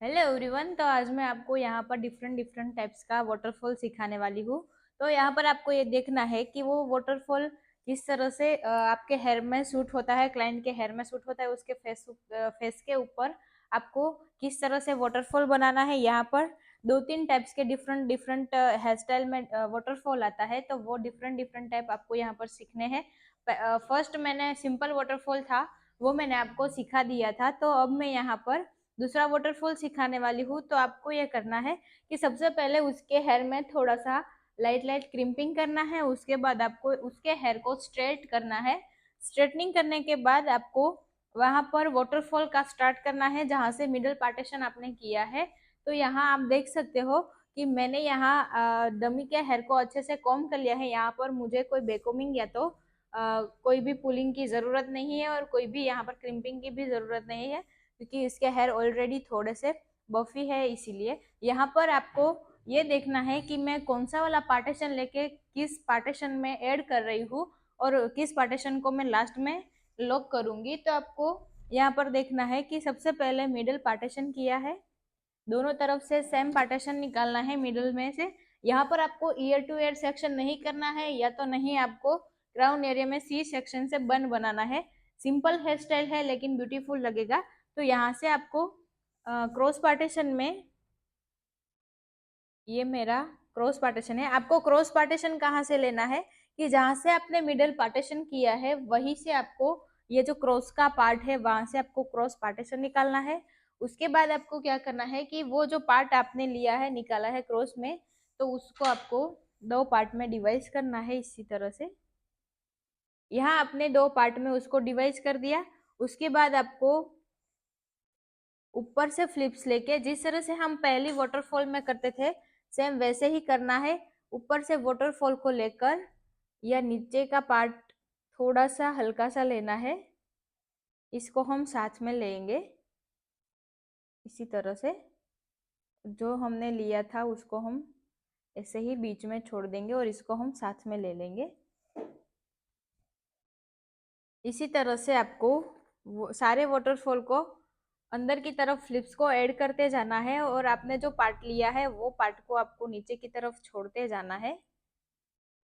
Hello everyone. तो आज मैं आपको यहाँ पर डिफरेंट डिफरेंट टाइप्स का वाटरफॉल सिखाने वाली हूँ। तो यहाँ पर आपको ये देखना है कि वो वाटरफॉल किस तरह से आपके हेयर में सूट होता है, क्लाइंट के हेयर में सूट होता है, उसके फेस के ऊपर आपको किस तरह से वाटरफॉल बनाना है। यहाँ पर दो तीन टाइप्स के डिफरेंट डिफरेंट हेयर स्टाइल में वाटरफॉल आता है, तो वो डिफरेंट डिफरेंट टाइप आपको यहाँ पर सीखने हैं। फर्स्ट मैंने सिंपल वाटरफॉल था, वो मैंने आपको सिखा दिया था। तो अब मैं यहाँ पर दूसरा वाटरफॉल सिखाने वाली हूँ। तो आपको यह करना है कि सबसे पहले उसके हेयर में थोड़ा सा लाइट लाइट क्रिम्पिंग करना है। उसके बाद आपको उसके हेयर को स्ट्रेट करना है। स्ट्रेटनिंग करने के बाद आपको वहां पर वाटरफॉल का स्टार्ट करना है जहां से मिडल पार्टीशन आपने किया है। तो यहाँ आप देख सकते हो कि मैंने यहाँ डमी के हेयर को अच्छे से कॉम्ब कर लिया है। यहाँ पर मुझे कोई बेकोमिंग या तो कोई भी पुलिंग की जरूरत नहीं है और कोई भी यहाँ पर क्रिम्पिंग की भी जरूरत नहीं है, क्योंकि इसके हेयर ऑलरेडी थोड़े से बफी है। इसीलिए यहाँ पर आपको ये देखना है कि मैं कौन सा वाला पार्टीशन लेके किस पार्टीशन में ऐड कर रही हूँ और किस पार्टीशन को मैं लास्ट में लॉक करूंगी। तो आपको यहाँ पर देखना है कि सबसे पहले मिडिल पार्टीशन किया है, दोनों तरफ से सेम पार्टीशन निकालना है मिडिल में से। यहाँ पर आपको ईयर टू ईयर सेक्शन नहीं करना है, या तो नहीं आपको क्राउन एरिया में सी सेक्शन से बन बनाना है। सिंपल हेयर स्टाइल है लेकिन ब्यूटीफुल लगेगा। तो यहाँ से आपको क्रॉस पार्टीशन में, ये मेरा क्रॉस पार्टीशन है। आपको क्रॉस पार्टीशन कहाँ से लेना है कि जहां से आपने मिडल पार्टीशन किया है वहीं से आपको ये जो क्रॉस का पार्ट है वहां से आपको क्रॉस पार्टीशन निकालना है। उसके बाद आपको क्या करना है कि वो जो पार्ट आपने लिया है, निकाला है क्रॉस में, तो उसको आपको दो पार्ट में डिवाइड करना है इसी तरह से। यहाँ आपने दो पार्ट में उसको डिवाइड कर दिया। उसके बाद आपको ऊपर से फ्लिप्स लेके जिस तरह से हम पहली वाटरफॉल में करते थे, सेम वैसे ही करना है। ऊपर से वाटरफॉल को लेकर या नीचे का पार्ट थोड़ा सा हल्का सा लेना है, इसको हम साथ में लेंगे इसी तरह से। जो हमने लिया था उसको हम ऐसे ही बीच में छोड़ देंगे और इसको हम साथ में ले लेंगे। इसी तरह से आपको वो सारे वाटरफॉल को अंदर की तरफ फ्लिप्स को ऐड करते जाना है और आपने जो पार्ट लिया है वो पार्ट को आपको नीचे की तरफ छोड़ते जाना है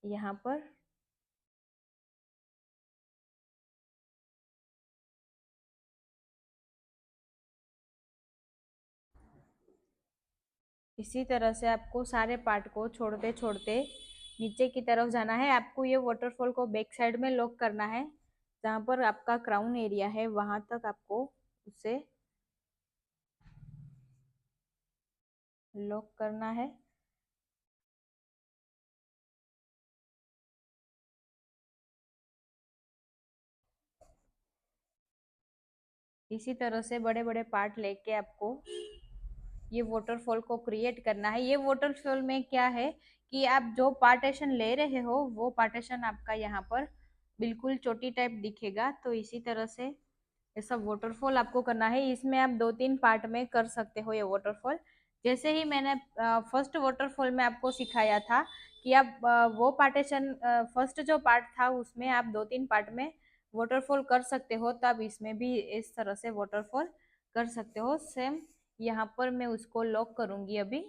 यहाँ पर। इसी तरह से आपको सारे पार्ट को छोड़ते छोड़ते नीचे की तरफ जाना है। आपको ये वाटरफॉल को बैक साइड में लॉक करना है, जहाँ पर आपका क्राउन एरिया है वहां तक आपको उसे लॉक करना है। इसी तरह से बड़े बड़े पार्ट लेके आपको ये वाटरफॉल को क्रिएट करना है। ये वाटरफॉल में क्या है कि आप जो पार्टीशन ले रहे हो वो पार्टीशन आपका यहाँ पर बिल्कुल चोटी टाइप दिखेगा। तो इसी तरह से ये सब वाटरफॉल आपको करना है। इसमें आप दो तीन पार्ट में कर सकते हो ये वाटरफॉल। जैसे ही मैंने फर्स्ट वाटरफॉल में आपको सिखाया था कि आप वो पार्टीशन फर्स्ट जो पार्ट था उसमें आप दो तीन पार्ट में वाटरफॉल कर सकते हो, तब इसमें भी इस तरह से वाटरफॉल कर सकते हो सेम। यहाँ पर मैं उसको लॉक करूंगी अभी।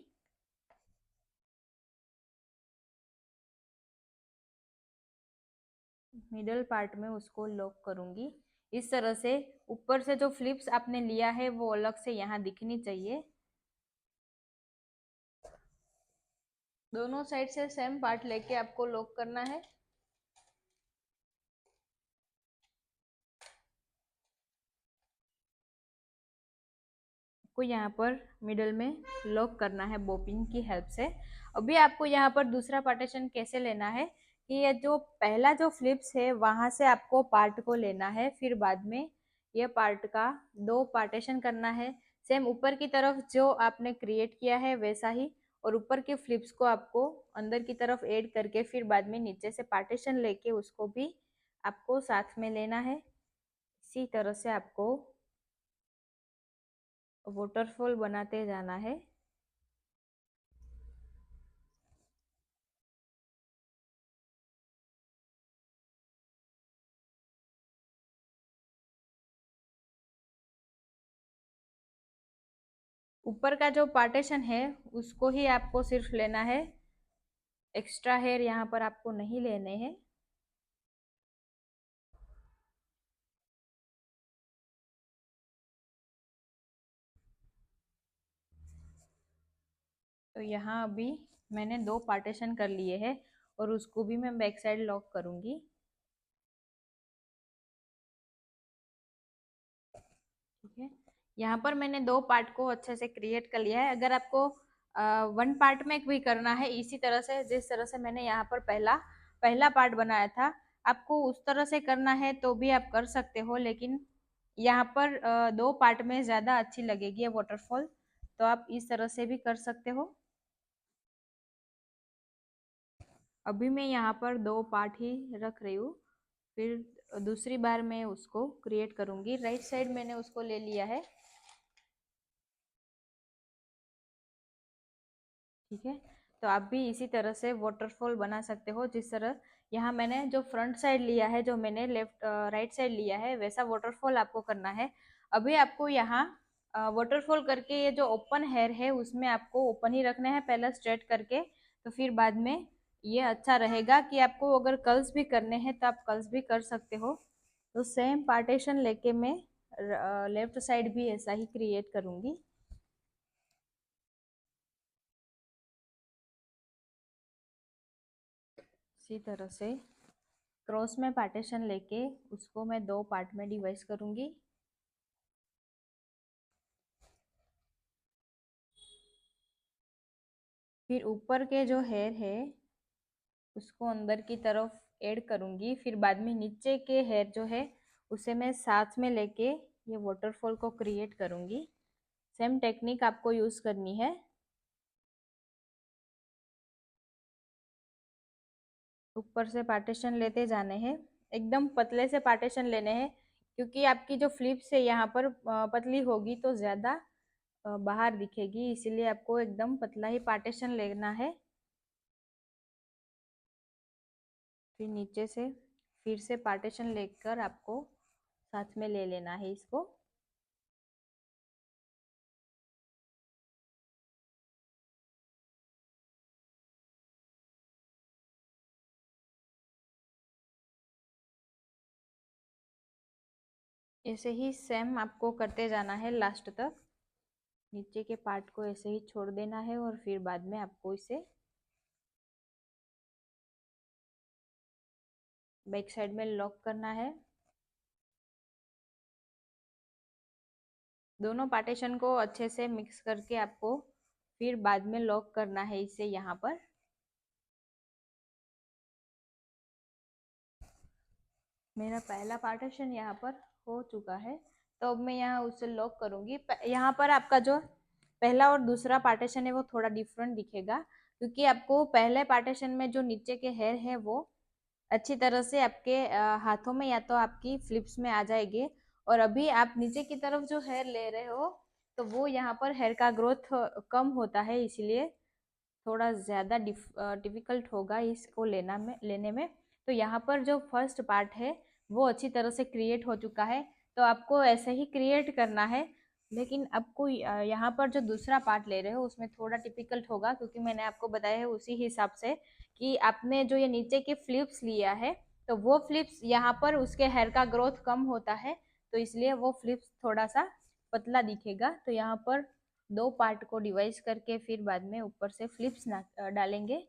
मिडल पार्ट में उसको लॉक करूंगी इस तरह से। ऊपर से जो फ्लिप्स आपने लिया है वो अलग से यहाँ दिखनी चाहिए। दोनों साइड से सेम पार्ट लेके आपको लॉक करना है। आपको यहाँ पर मिडल में लॉक करना है बोपिन की हेल्प से। अभी आपको यहाँ पर दूसरा पार्टीशन कैसे लेना है कि ये जो पहला जो फ्लिप्स है वहां से आपको पार्ट को लेना है, फिर बाद में ये पार्ट का दो पार्टीशन करना है। सेम ऊपर की तरफ जो आपने क्रिएट किया है वैसा ही, और ऊपर के फ्लिप्स को आपको अंदर की तरफ ऐड करके फिर बाद में नीचे से पार्टीशन लेके उसको भी आपको साथ में लेना है। इसी तरह से आपको वाटरफॉल बनाते जाना है। ऊपर का जो पार्टीशन है उसको ही आपको सिर्फ लेना है, एक्स्ट्रा हेयर यहाँ पर आपको नहीं लेने हैं। तो यहाँ अभी मैंने 2 पार्टीशन कर लिए हैं और उसको भी मैं बैक साइड लॉक करूंगी। ठीक है, यहाँ पर मैंने 2 पार्ट को अच्छे से क्रिएट कर लिया है। अगर आपको 1 पार्ट में भी करना है इसी तरह से, जिस तरह से मैंने यहाँ पर पहला पहला पार्ट बनाया था, आपको उस तरह से करना है तो भी आप कर सकते हो, लेकिन यहाँ पर 2 पार्ट में ज़्यादा अच्छी लगेगी वाटरफॉल, तो आप इस तरह से भी कर सकते हो। अभी मैं यहाँ पर 2 पार्ट ही रख रही हूँ, फिर दूसरी बार मैं उसको क्रिएट करूंगी। राइट साइड मैंने उसको ले लिया है। ठीक है, तो आप भी इसी तरह से वाटरफॉल बना सकते हो। जिस तरह यहाँ मैंने जो फ्रंट साइड लिया है, जो मैंने लेफ्ट राइट साइड लिया है, वैसा वाटरफॉल आपको करना है। अभी आपको यहाँ वाटरफॉल करके ये जो ओपन हेयर है उसमें आपको ओपन ही रखना है पहले स्ट्रेट करके, तो फिर बाद में ये अच्छा रहेगा कि आपको अगर कर्ल्स भी करने हैं तो आप कर्ल्स भी कर सकते हो। तो सेम पार्टीशन लेके मैं लेफ्ट साइड भी ऐसा ही क्रिएट करूंगी। इसी तरह से क्रॉस में पार्टीशन लेके उसको मैं 2 पार्ट में डिवाइड करूंगी। फिर ऊपर के जो हेयर है उसको अंदर की तरफ ऐड करूंगी, फिर बाद में नीचे के हेयर जो है उसे मैं साथ में लेके ये वाटरफॉल को क्रिएट करूंगी। सेम टेक्निक आपको यूज करनी है। ऊपर से पार्टीशन लेते जाने हैं, एकदम पतले से पार्टीशन लेने हैं, क्योंकि आपकी जो फ्लिप्स है यहाँ पर पतली होगी तो ज्यादा बाहर दिखेगी, इसीलिए आपको एकदम पतला ही पार्टीशन लेना है। फिर नीचे से फिर से पार्टीशन लेकर आपको साथ में ले लेना है इसको। ऐसे ही सेम आपको करते जाना है लास्ट तक। नीचे के पार्ट को ऐसे ही छोड़ देना है और फिर बाद में आपको इसे बैक साइड में लॉक करना है। दोनों पार्टीशन को अच्छे से मिक्स करके आपको फिर बाद में लॉक करना है इसे यहाँ पर। मेरा पहला पार्टीशन यहाँ पर हो चुका है, तो अब मैं यहाँ उसे लॉक करूंगी। यहाँ पर आपका जो पहला और दूसरा पार्टीशन है वो थोड़ा डिफरेंट दिखेगा, क्योंकि आपको पहले पार्टीशन में जो नीचे के हेयर है वो अच्छी तरह से आपके हाथों में या तो आपकी फ्लिप्स में आ जाएंगे, और अभी आप नीचे की तरफ जो हेयर ले रहे हो तो वो यहाँ पर हेयर का ग्रोथ कम होता है, इसलिए थोड़ा ज़्यादा डिफिकल्ट होगा इसको लेने में। तो यहाँ पर जो फर्स्ट पार्ट है वो अच्छी तरह से क्रिएट हो चुका है, तो आपको ऐसे ही क्रिएट करना है। लेकिन आपको यहाँ पर जो दूसरा पार्ट ले रहे हो उसमें थोड़ा डिफिकल्ट होगा, क्योंकि मैंने आपको बताया है उसी हिसाब से कि आपने जो ये नीचे के फ्लिप्स लिया है तो वो फ्लिप्स यहाँ पर उसके हेयर का ग्रोथ कम होता है, तो इसलिए वो फ्लिप्स थोड़ा सा पतला दिखेगा। तो यहाँ पर 2 पार्ट को डिवाइड करके फिर बाद में ऊपर से फ्लिप्स डालेंगे।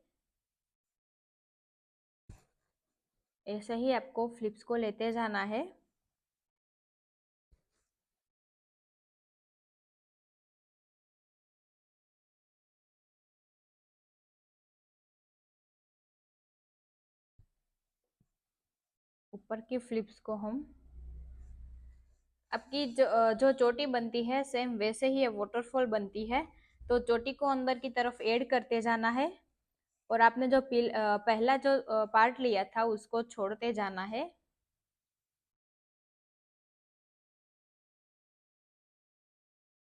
ऐसे ही आपको फ्लिप्स को लेते जाना है। ऊपर की फ्लिप्स को हम आपकी जो चोटी बनती है सेम वैसे ही वाटरफॉल बनती है, तो चोटी को अंदर की तरफ ऐड करते जाना है, और आपने जो पहला जो पार्ट लिया था उसको छोड़ते जाना है।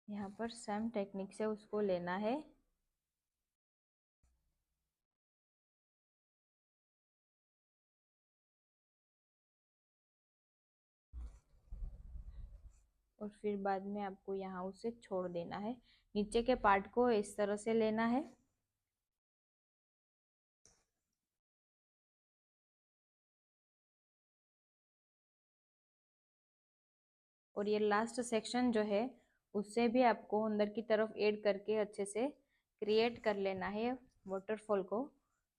यहाँ पर सेम टेक्निक से उसको लेना है। और फिर बाद में आपको यहाँ उसे छोड़ देना है। नीचे के पार्ट को इस तरह से लेना है। और ये लास्ट सेक्शन जो है उससे भी आपको अंदर की तरफ ऐड करके अच्छे से क्रिएट कर लेना है वाटरफॉल को।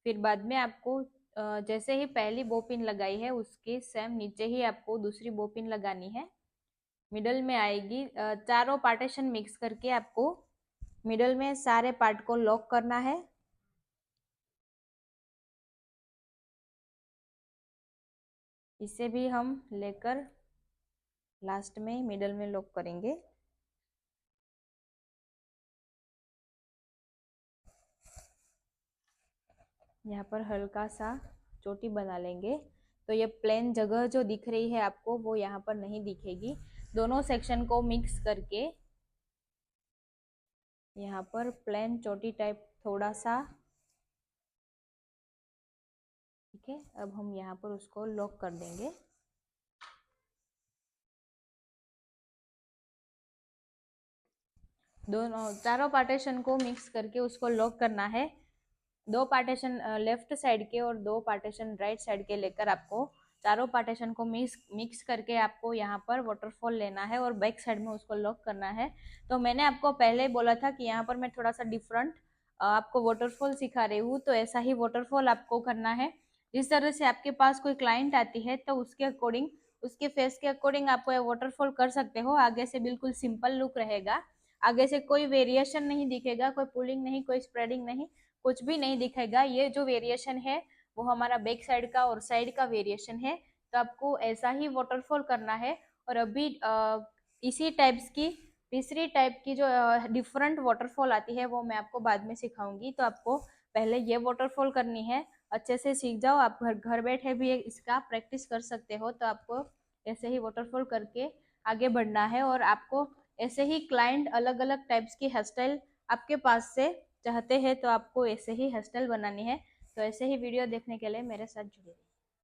फिर बाद में आपको जैसे ही पहली बोपिन लगाई है उसके सेम नीचे ही आपको दूसरी बोपिन लगानी है। मिडल में आएगी। चारों पार्टीशन मिक्स करके आपको मिडल में सारे पार्ट को लॉक करना है। इसे भी हम लेकर लास्ट में मिडल में लॉक करेंगे। यहाँ पर हल्का सा चोटी बना लेंगे। तो ये प्लेन जगह जो दिख रही है आपको वो यहाँ पर नहीं दिखेगी। दोनों सेक्शन को मिक्स करके यहाँ पर प्लेन चोटी टाइप थोड़ा सा, ठीक है। अब हम यहाँ पर उसको लॉक कर देंगे। दोनों चारों पार्टीशन को मिक्स करके उसको लॉक करना है। दो पार्टीशन लेफ्ट साइड के और दो पार्टीशन राइट साइड के लेकर आपको चारों पार्टीशन को मिक्स करके आपको यहाँ पर वाटरफॉल लेना है और बैक साइड में उसको लॉक करना है। तो मैंने आपको पहले ही बोला था कि यहाँ पर मैं थोड़ा सा डिफरेंट आपको वाटरफॉल सिखा रही हूँ, तो ऐसा ही वाटरफॉल आपको करना है। जिस तरह से आपके पास कोई क्लाइंट आती है तो उसके अकॉर्डिंग, उसके फेस के अकॉर्डिंग आपको ये वाटरफॉल कर सकते हो। आगे से बिल्कुल सिंपल लुक रहेगा, आगे से कोई वेरिएशन नहीं दिखेगा, कोई पुलिंग नहीं, कोई स्प्रेडिंग नहीं, कुछ भी नहीं दिखेगा। ये जो वेरिएशन है वो हमारा बैक साइड का और साइड का वेरिएशन है। तो आपको ऐसा ही वाटरफॉल करना है। और अभी इसी टाइप्स की तीसरी टाइप की जो डिफरेंट वाटरफॉल आती है वो मैं आपको बाद में सिखाऊंगी। तो आपको पहले ये वाटरफॉल करनी है, अच्छे से सीख जाओ। आप घर घर बैठे भी इसका प्रैक्टिस कर सकते हो। तो आपको ऐसे ही वाटरफॉल करके आगे बढ़ना है। और आपको ऐसे ही क्लाइंट अलग अलग टाइप्स की हेयर स्टाइल आपके पास से चाहते हैं तो आपको ऐसे ही हेयर स्टाइल बनानी है। तो ऐसे ही वीडियो देखने के लिए मेरे साथ जुड़े रहिए।